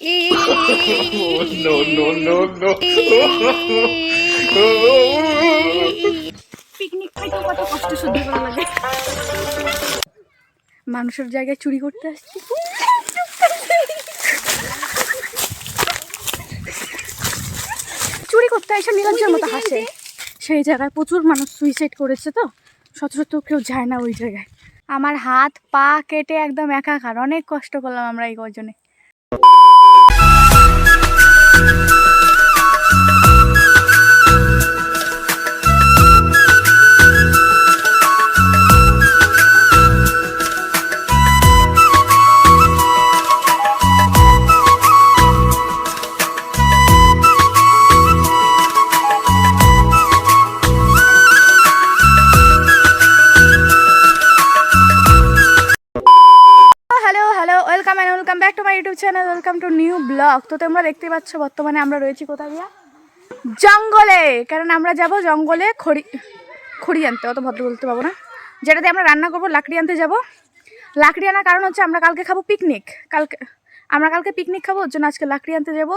No, no, no, no. Picnic খাইতেও কত কষ্ট সহ্য করা লাগে। মানুষের জায়গায় চুরি করতে আসছি। চুরি করতে এসে নিরঞ্জনের মতো হাসে। সেই জায়গায় প্রচুর মানুষ সুইসাইড করেছে, তো শত শত কেউ যায় না ওই জায়গায়। আমার হাত পা কেটে একদম একাকার, অনেক কষ্ট করলাম আমরা এই গজনে। Welcome back to my YouTube channel, welcome to new blog. তো তোমরা দেখতে পাচ্ছ বর্তমানে আমরা রয়েছি কোথায় গিয়া, জঙ্গলে। কারণ আমরা যাব জঙ্গলে খড়ি আনতে, অত ভদ্র বলতে পারবো না, যেটাতে আমরা রান্না করবো। লাকড়ি আনতে যাব। লাকড়ি আনার কারণ হচ্ছে আমরা কালকে খাবো পিকনিক। কালকে পিকনিক খাবো, ওর জন্য আজকে লাকড়ি আনতে যাবো।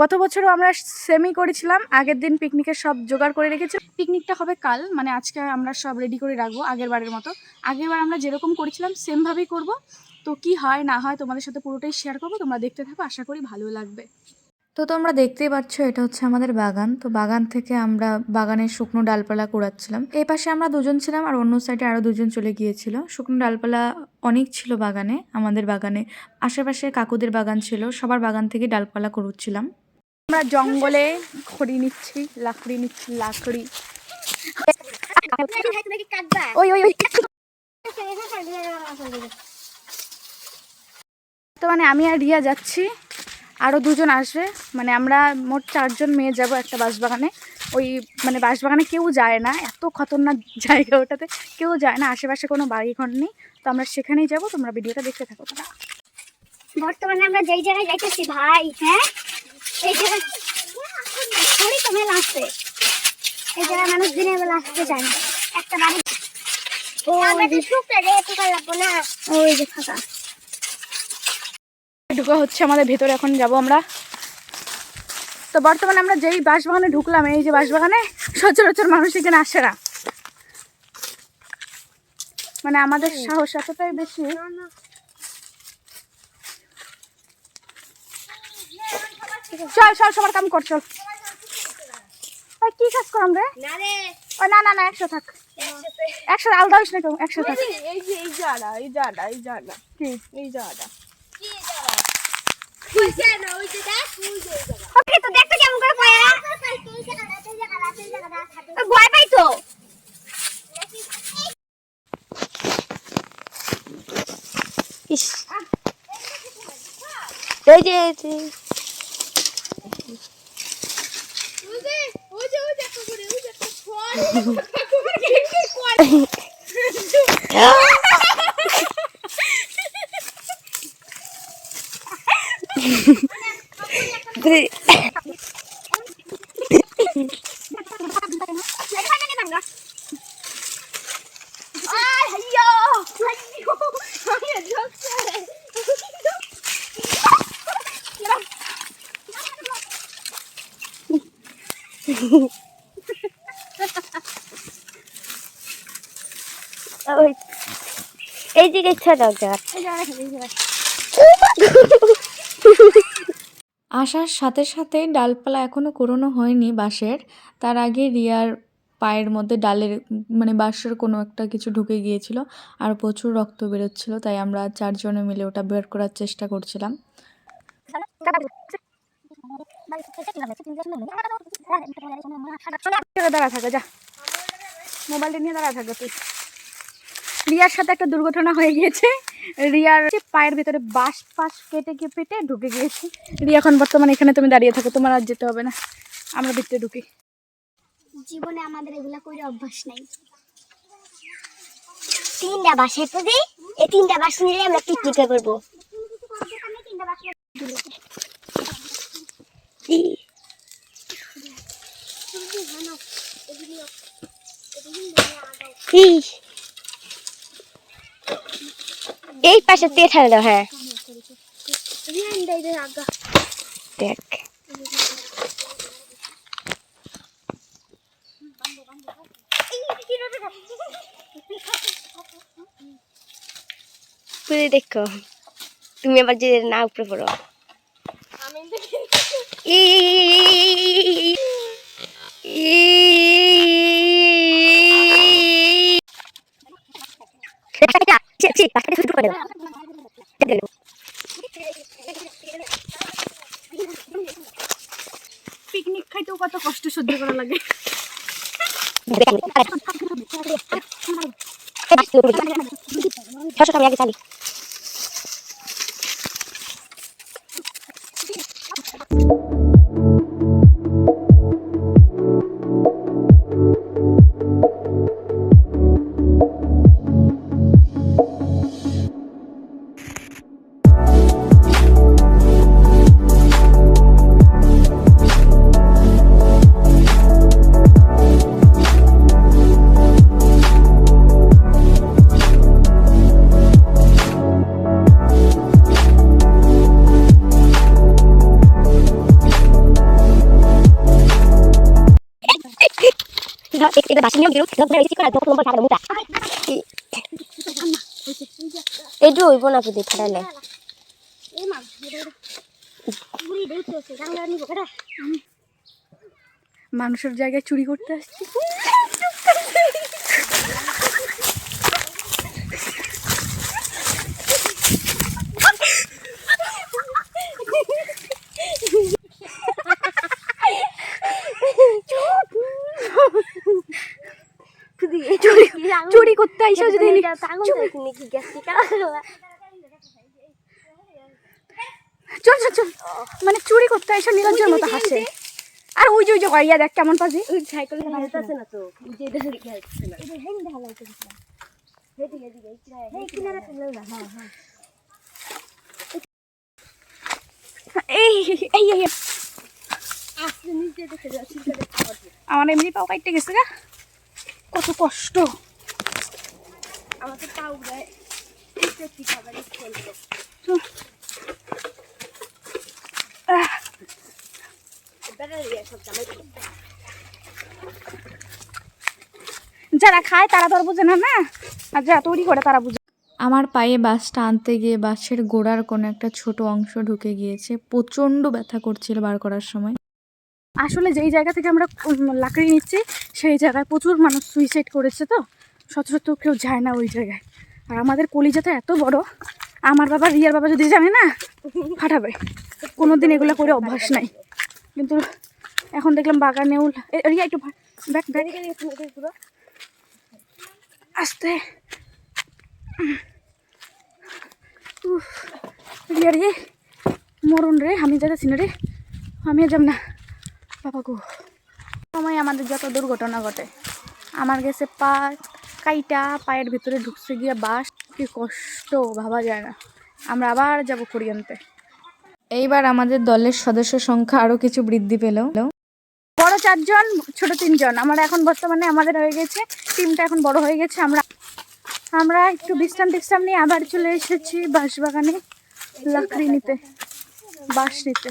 গত বছরও আমরা সেমই করেছিলাম, আগের দিন পিকনিকের সব জোগাড় করে রেখেছি। পিকনিকটা হবে কাল, মানে আজকে আমরা সব রেডি করে রাখবো আগের বারের মতো। আগের বার আমরা যেরকম করেছিলাম সেমভাবেই করবো। তো কি হয় না হয় তোমাদের সাথে পুরোটাই শেয়ার করবো, তোমরা দেখতে থাকো, আশা করি ভালো লাগবে। তো তোমরা দেখতেই পাচ্ছ এটা হচ্ছে আমাদের বাগান। তো বাগান থেকে আমরা বাগানের শুকনো ডালপালা কুড়াচ্ছিলাম। এই পাশে আমরা দুজন ছিলাম আর অন্য সাইডে আরো দুজন চলে গিয়েছিল। শুকনো ডালপালা অনেক ছিল বাগানে, আমাদের বাগানে, আশেপাশে কাকুদের বাগান ছিল, সবার বাগান থেকে ডালপালা কুড়াচ্ছিলাম। আমরা জঙ্গলে খড়ি নিচ্ছি, লাকড়ি নিচ্ছি, লাকড়ি। তো মানে আমি আর রিয়া যাচ্ছি, আরও দুজন আসবে। মানে আমরা মোট 4 জন মেয়ে যাব একটা বাঁশবাগানে। ওই মানে বাঁশবাগানে কেউ যায় না, এত খতরনাক জায়গা ওটাতে, কেউ যায় না, আশেপাশে কোনো বাড়িঘর নেই। তো আমরা সেখানেই যাব, তোমরা ভিডিওটা দেখতে থাকো। বর্তমানে আমরা যেই জায়গায় যাইতেছি ভাই, হ্যাঁ এই জায়গায় তো মেলা আসছে। এই জায়গায় মানুষ দিনের বেলা আসতে চায় না। একটা বাড়ি ওই যে ফাঁকা ঢুকা হচ্ছে আমাদের ভেতরে, এখন যাব আমরা। তো বর্তমানে আমরা যেই বাঁশবাগানে ঢুকলাম, এই যে বাঁশবাগানে সচরাচর মানুষ এখানে আসে না, মানে আমাদের সাহস এতটাই বেশি। চল চল, সবার কাম কর, চল। কি কাজ করাম রে? না না না, 100 থাক, 100 আলাদা হইস না কেউ, 100 থাক। এই যে এই জায়গা কি এই জায়গা ওকে, তো দেখতে কেমন করে পয়া ভয় পাই তো। ইস এই যে এই দিকে আসার সাথে সাথে ডালপালা এখনো কুড়োনো হয়নি বাঁশের, তার আগে রিয়ার পায়ের মধ্যে ডালের মানে বাঁশের কোনো একটা কিছু ঢুকে গিয়েছিল আর প্রচুর রক্ত বেরোচ্ছিল, তাই আমরা 4 জনে মিলে ওটা বের করার চেষ্টা করছিলাম। দাঁড়া থাকা, যা মোবাইলটা নিয়ে দাঁড়া থাকো তুই। রিয়ার সাথে একটা দুর্ঘটনা হয়ে গিয়েছে, রিয়ার পায়ের ভিতরে বাঁশ কেটে ঢুকে গিয়েছে। রিয়া এখন বর্তমানে এখানে তুমি দাঁড়িয়ে থাকো, তোমার আর যেতে হবে না, আমরা ভিতরে ঢুকি। জীবনে আমাদের এগুলা করে অভ্যাস নাই। 3টা বাসে তো দিই, এই 3টা বাস নিয়ে আমরা পিকনিকে করবো। এই পাশে দিয়ে ঠান্ডা। হ্যাঁ দেই দে আগা দেখ পুরি দেখো তুমি আবার যে না উপরে পড়ো পিকনিক খাইতেও কত কষ্ট সহ্য করা লাগে। আমি আগে চালি এইটো হইব না পুদি ফাটাইলে এই মা বুড়ি দেখতেছে গাঙ্গা নিব কেডা মানুষের জায়গায় চুরি করতে আসছি। চুরি করতে আইসা যদি চল চল চল মানে চুরি করতে আইসা নিরঞ্জন মতো হাসে। আর ওই যে গাইয়া দেখ কেমন পাজি সাইকেল হালতাছে না তো যে এটা দিকে হালতাছে না এটা হেন ঢালা হইছে হেদিকে দিকে এই কিনারে তুলে না হ্যাঁ হ্যাঁ এই এই এই আসলে নিচে দেখে যাচ্ছি সেটা খাবার আমার এমনি পাও কাটতে গেছে গা কত কষ্ট। আমার তো পাউ গায় কি খাবার খেলতে যারা খায় তারা তো আর বুঝে না না, আর যারা তৈরি করে তারা বুঝে। আমার পায়ে বাসটা আনতে গিয়ে বাসের গোড়ার কোনো একটা ছোট অংশ ঢুকে গিয়েছে, প্রচণ্ড ব্যথা করছিল বার করার সময়। আসলে যেই জায়গা থেকে আমরা লাকড়ি নিচ্ছি সেই জায়গায় প্রচুর মানুষ সুইসাইড করেছে, তো সচরাচর কেউ যায় না ওই জায়গায়। আর আমাদের কলিজাটা এত বড়, আমার বাবা রিয়ার বাবা যদি জানে না ফাটাবে। কোনোদিন এগুলো করে অভ্যাস নাই, কিন্তু এখন দেখলাম বাগানেও রিয়া একটু ব্যাক ব্যাক আস্তে রিয়া রে মরণ রে, আমি যাচ্ছি না রে, আমি যাব না বাবা গো। সময় আমাদের যত দুর্ঘটনা ঘটে, আমার গেছে পা কাইটা, পায়ের ভিতরে ঢুকছে গিয়ে বাস, কি কষ্ট ভাবা যায় না। আমরা আবার যাব খড়ি আনতে। এইবার আমাদের দলের সদস্য সংখ্যা আরও কিছু বৃদ্ধি পেল। বড় 4 জন, ছোট 3 জন। আমরা এখন বর্তমানে আমাদের হয়ে গেছে, টিমটা এখন বড় হয়ে গেছে। আমরা একটু বিশ্রাম নিয়ে আবার চলে এসেছি বাঁশবাগানে লাকড়ি নিতে, বাঁশ নিতে।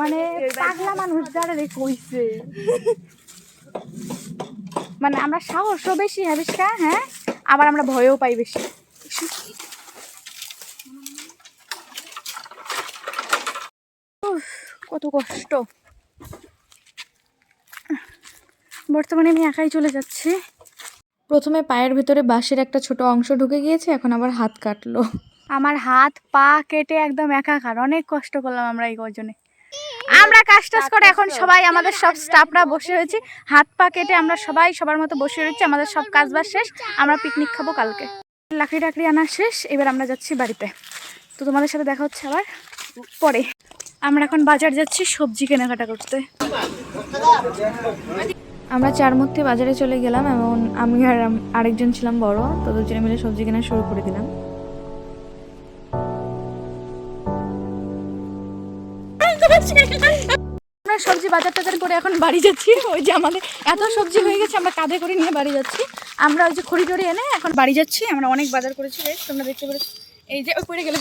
মানে পাগলা মানুষ যারা রে কইছে, মানে আমরা সাহসও বেশি হাবিস্কা, হ্যাঁ আবার আমরা ভয়ও পাই বেশি। কত কষ্ট। বর্তমানে আমি একাই চলে যাচ্ছি। প্রথমে পায়ের ভিতরে বাঁশের একটা ছোট অংশ ঢুকে গিয়েছে, এখন আবার হাত কাটলো। আমার হাত পা কেটে একদম একাকার, অনেক কষ্ট করলাম আমরা এই কজনে। আমরা কাজ টাজ করে এখন সবাই আমাদের সব স্টাফরা বসে হয়েছি, হাত পা কেটে আমরা সবাই সবার মতো বসে রয়েছি। আমাদের সব কাজ বাজ শেষ, আমরা পিকনিক খাবো কালকে। লাকড়ি টাকড়ি আনা শেষ, এবার আমরা যাচ্ছি বাড়িতে। তো তোমাদের সাথে দেখা হচ্ছে আবার পরে। আমরা এখন বাজার যাচ্ছি সবজি কেনাকাটা করতে। আমরা 4 মধ্যে বাজারে চলে গেলাম, এবং আমি আর আরেকজন ছিলাম বড়, তো দুজনে মিলে সবজি কেনা শুরু করে দিলাম। আমরা সবজি বাজার টাজার করে এখন বাড়ি যাচ্ছি। ওই যে আমাদের এত সবজি হয়ে গেছে, আমরা কাঁধে করে নিয়ে বাড়ি যাচ্ছি। আমরা ওই যে খড়ি টড়ি এনে এখন বাড়ি যাচ্ছি। আমরা অনেক বাজার করেছি গাইস, তোমরা দেখতে পেরেছো। এই যে ওই পড়ে গেল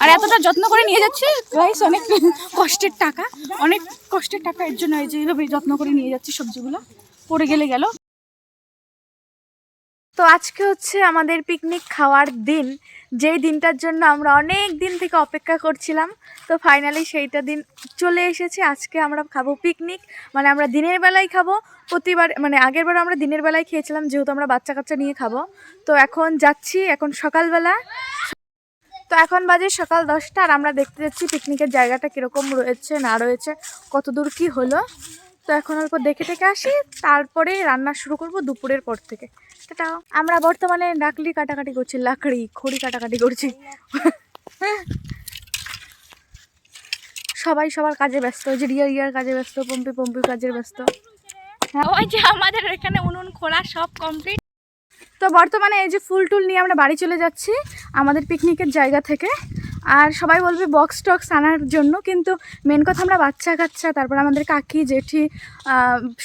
আর এতটা যত্ন করে নিয়ে যাচ্ছি গাইস, অনেক কষ্টের টাকা, অনেক কষ্টের টাকা। এর জন্য এই যে এইভাবে যত্ন করে নিয়ে যাচ্ছি সবজিগুলো, পড়ে গেল। তো আজকে হচ্ছে আমাদের পিকনিক খাওয়ার দিন, যেই দিনটার জন্য আমরা অনেক দিন থেকে অপেক্ষা করছিলাম। তো ফাইনালি সেইটা দিন চলে এসেছে। আজকে আমরা খাবো পিকনিক, মানে আমরা দিনের বেলায় খাবো। প্রতিবার মানে আগের বার আমরা দিনের বেলায় খেয়েছিলাম, যেহেতু আমরা বাচ্চা কাচ্চা নিয়ে খাবো। তো এখন যাচ্ছি, এখন সকালবেলা, তো এখন বাজে সকাল 10টা আর আমরা দেখতে যাচ্ছি পিকনিকের জায়গাটা কীরকম রয়েছে না রয়েছে, কত দূর কী হলো। তো এখন অল্প দেখে আসি, তারপরে রান্না শুরু করব দুপুরের পর থেকে। সেটা আমরা বর্তমানে লাকড়ি কাটাকাটি করছি, খড়ি কাটাকাটি করছি। সবাই সবার কাজে ব্যস্ত, ওই যে রিয়ার কাজে ব্যস্ত, পম্পি কাজে ব্যস্ত। হ্যাঁ, ওই যে আমাদের এখানে উনুন খোলা সব কমপ্লিট। তো বর্তমানে এই যে ফুল টুল নিয়ে আমরা বাড়ি চলে যাচ্ছি আমাদের পিকনিকের জায়গা থেকে। আর সবাই বলবে বক্স টক্স আনার জন্য, কিন্তু মেন কথা আমরা বাচ্চা কাচ্চা, তারপর আমাদের কাকি জেঠি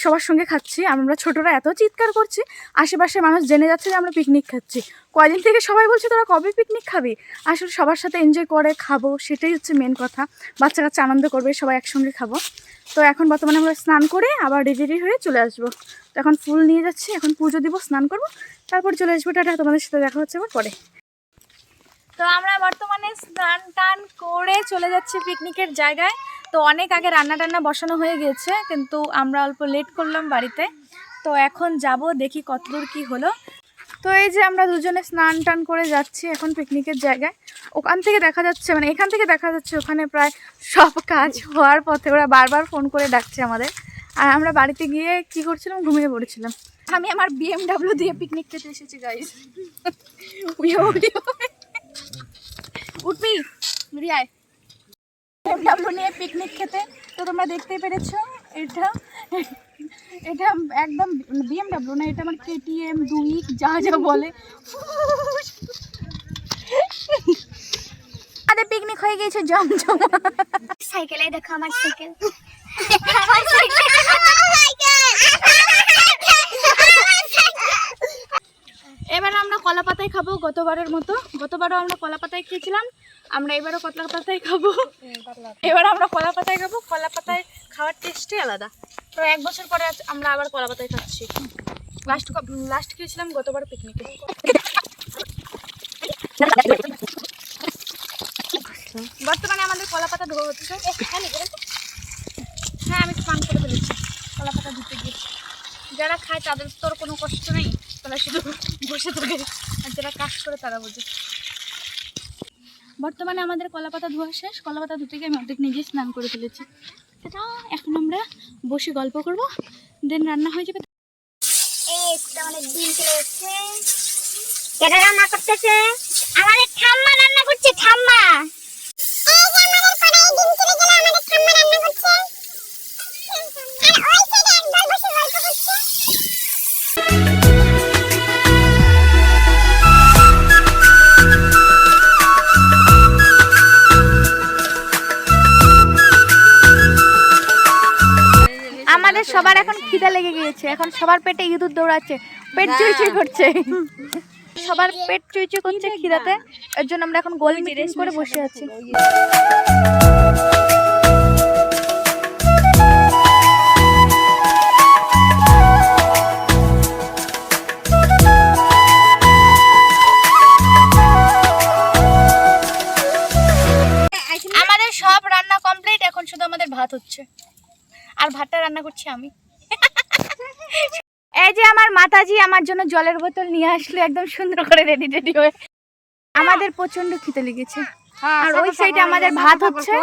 সবার সঙ্গে খাচ্ছি। আমরা ছোটরা এত চিৎকার করছি, আশেপাশে মানুষ জেনে যাচ্ছে যে আমরা পিকনিক খাচ্ছি। কয়দিন থেকে সবাই বলছে তোরা কবে পিকনিক খাবি। আসলে সবার সাথে এনজয় করে খাবো, সেটাই হচ্ছে মেন কথা। বাচ্চা কাচ্চা আনন্দ করবে, সবাই একসঙ্গে খাবো। তো এখন বর্তমানে আমরা স্নান করে আবার রেডি হয়ে চলে আসবো। তো এখন ফুল নিয়ে যাচ্ছি, এখন পুজো দিব, স্নান করবো, তারপর চলে আসবো। টাটা, তোমাদের সাথে দেখা হচ্ছে আবার পরে। তো আমরা বর্তমানে স্নান টান করে চলে যাচ্ছি পিকনিকের জায়গায়। তো অনেক আগে রান্না টান্না বসানো হয়ে গিয়েছে, কিন্তু আমরা অল্প লেট করলাম বাড়িতে। তো এখন যাব, দেখি কতদূর কি হলো। তো এই যে আমরা দুজনে স্নান টান করে যাচ্ছি এখন পিকনিকের জায়গায়। ওখান থেকে দেখা যাচ্ছে, মানে এখান থেকে দেখা যাচ্ছে ওখানে প্রায় সব কাজ হওয়ার পথে ওরা বারবার ফোন করে ডাকছে আমাদের। আর আমরা বাড়িতে গিয়ে কি করছিলাম, ঘুমিয়ে পড়েছিলাম। আমি আমার BMW দিয়ে পিকনিক খেতে এসেছি গাইস। উঠবি রিয়ায় BMW নিয়ে পিকনিক খেতে। তো তোমরা দেখতেই পেরেছো, এটা একদম BMW না, এটা আমার KTM 2 যা বলে। আমাদের পিকনিক হয়ে গেছে জমজম। সাইকেলে দেখো আমার সাইকেল। এবার আমরা কলা পাতায় খাবো গতবারের মতো। গতবারও আমরা কলা পাতায় খেয়েছিলাম, আমরা এবারও কলা পাতায় খাবো। এবার আমরা কলা পাতায় খাবো, কলা পাতায় খাওয়ার টেস্টই আলাদা। তো 1 বছর পরে আমরা আবার কলা পাতায় খাচ্ছি। লাস্ট খেয়েছিলাম গতবার পিকনিকে। বর্তমানে আমাদের কলা পাতা ধোয়া হচ্ছে। হ্যাঁ, আমি স্নান করে ফেলেছি, কলা পাতা ধুতে গিয়েছি। যারা খায় তাদের তোর কোনো কষ্ট নেই, তারা শুধু বসে থাকে, আর যারা কাজ করে তারা বোঝে। বর্তমানে আমাদের কলা পাতা ধোয়া শেষ। কলা পাতা ধুতে গিয়ে আমি অর্ধেক নিজে স্নান করে ফেলেছি। সেটা এখন আমরা বসে গল্প করব, দেন রান্না হয়ে যাবে। এই তো অনেক দিন চলে যাচ্ছে। কেডা রান্না করতেছে? আমাদের ঠাম্মা রান্না করছে, ঠাম্মা। এই যে আমাদের পাড়ায় দিন চলে গেল, আমাদের ঠাম্মা রান্না করছে। আর ওই সাইডে একদল বসে গল্প করছে। আমাদের সবার এখন খিদা লেগে গিয়েছে, এখন সবার পেটে ইঁদুর দৌড়াচ্ছে, পেট চুইচুই করছে। সবার পেট চুইচুই করছে খিদাতে, এর জন্য আমরা এখন গোল মিটিং করে বসে আছি। আমাদের সব রান্না কমপ্লিট, এখন শুধু আমাদের ভাত হচ্ছে, আর ভাতটা রান্না করছি আমি। এই যে আমার মাতাজি আমার জন্য জলের বোতল নিয়ে আসলে, একদম সুন্দর করে রেডি হয়ে। আমাদের প্রচন্ড খিদে লেগেছে, আর ওই সাইডে আমাদের ভাত হচ্ছে,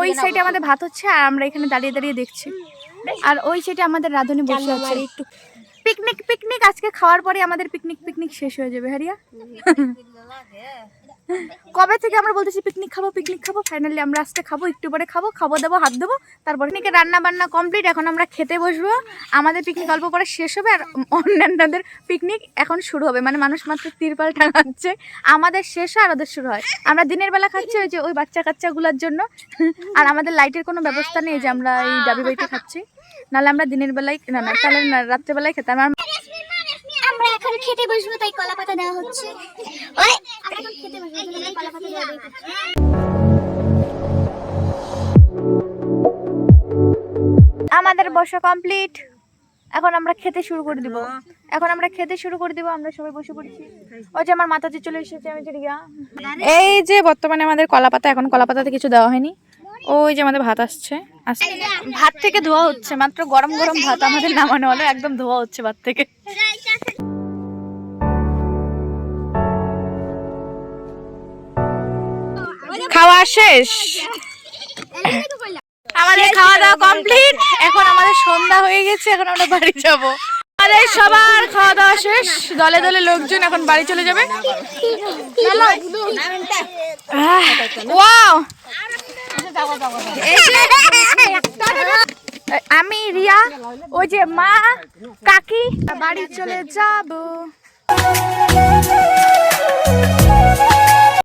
ওই সাইডে আমাদের ভাত হচ্ছে, আর আমরা এখানে দাঁড়িয়ে দেখছি। আর ওই সাইডে আমাদের রাঁধুনি বসে আছে। একটু পিকনিক পিকনিক আজকে খাওয়ার পরে আমাদের পিকনিক শেষ হয়ে যাবে হারিয়া। কবে থেকে আমরা বলতেছি পিকনিক খাবো, ফাইনালি আমরা আজকে খাবো, একটু পরে খাবো দাবো, হাত দেবো, তারপরে পিকনিকে রান্না বান্না কমপ্লিট। এখন আমরা খেতে বসবো। আমাদের পিকনিক অল্প পরে শেষ হবে আর অন্যান্যদের পিকনিক এখন শুরু হবে। মানে মানুষ মাত্র তিরপাল টাঙাচ্ছে, আমাদের শেষ হয় আর ওদের শুরু হয়। আমরা দিনের বেলা খাচ্ছি ওই যে ওই বাচ্চা কাচ্চাগুলোর জন্য, আর আমাদের লাইটের কোনো ব্যবস্থা নেই যে আমরা এই ডাবি বাড়িতে খাচ্ছি, নাহলে আমরা দিনের বেলায় তাহলে রাত্রেবেলায় খেতাম। আমরা এখন খেতে বসবো, তাই কলা পাতা দেওয়া হচ্ছে। ওই আমরা এখন খেতে বসবো, তাই কলা পাতা দেওয়া হচ্ছে। আমাদের বসা কমপ্লিট, এখন আমরা খেতে শুরু করে দিব। আমরা সবাই বসে পড়ছি। ওই যে আমার মাতাজি চলে এসেছে, আমি রিয়া। এই যে বর্তমানে আমাদের কলা পাতা, এখন কলা পাতাতে কিছু দেওয়া হয়নি। ওই যে আমাদের ভাত আসছে, ভাত থেকে ধোয়া হচ্ছে, মাত্র গরম ভাত আমাদের নামানো হলো, একদম ধোয়া হচ্ছে ভাত থেকে। খাওয়া শেষ, আমাদের খাওয়া দাওয়া কমপ্লিট। এখন আমাদের সন্ধ্যা হয়ে গেছে, এখন আমরা বাড়ি যাব। আমাদের সবার খাওয়া দাওয়া শেষ, দলে দলে লোকজন এখন বাড়ি চলে যাবে। ওয়াও, আমি রিয়া, ওই যে মা কাকি, বাড়ি চলে যাব।